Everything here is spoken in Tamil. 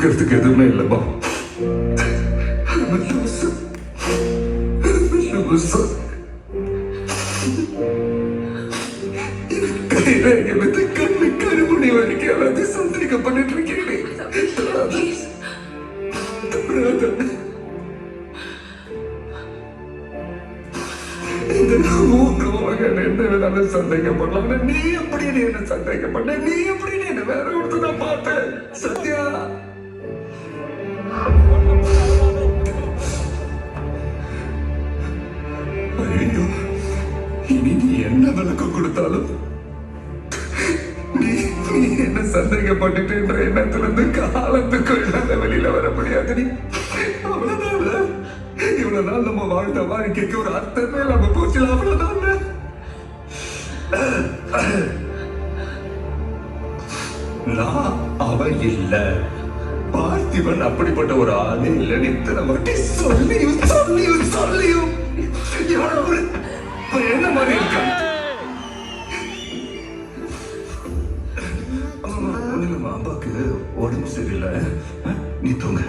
கொடுக்கறதுக்கு எதுவுமே இல்லைம்மா. கண்ணு கருமுடி வரைக்கும் எல்லாத்தையும் சந்தேகப்பட்டு இருக்கேன். இந்த மூன்று மகன் என்ன வேணாலும் சந்தேகப்படலாம். நீ எப்படி என்ன சந்தேகப்பட்ட? நீ எப்படி என்ன வேற ஒருத்தர் நான் பார்த்தேன். சத்யா ஐயோ, இனி நீ என்ன விளக்கம் கொடுத்தாலும் நீ என்ன சந்தேகப்பட்டுன்ற எண்ணத்துல இருந்து காலத்துக்குள்ள வெளியில வர முடியாது. நீ அவ்வளவுதான். இவ்வளவு நாள் நம்ம வாழ்ந்த வாழ்க்கைக்கு ஒரு அர்த்தமே நம்ம போச்சு. அவ்வளவுதான். நான் அவன் இல்ல, பார்த்திபன் அப்படிப்பட்ட ஒரு ஆளே இல்லைன்னு இத்தனை வாட்டி சொல்லியும் சொல்லியும் சொல்லியும் என்ன மாதிரி இருக்க ஒண்ணுமா? அப்பாக்கு உடம்பு சரியில்லை, நீ தூங்க.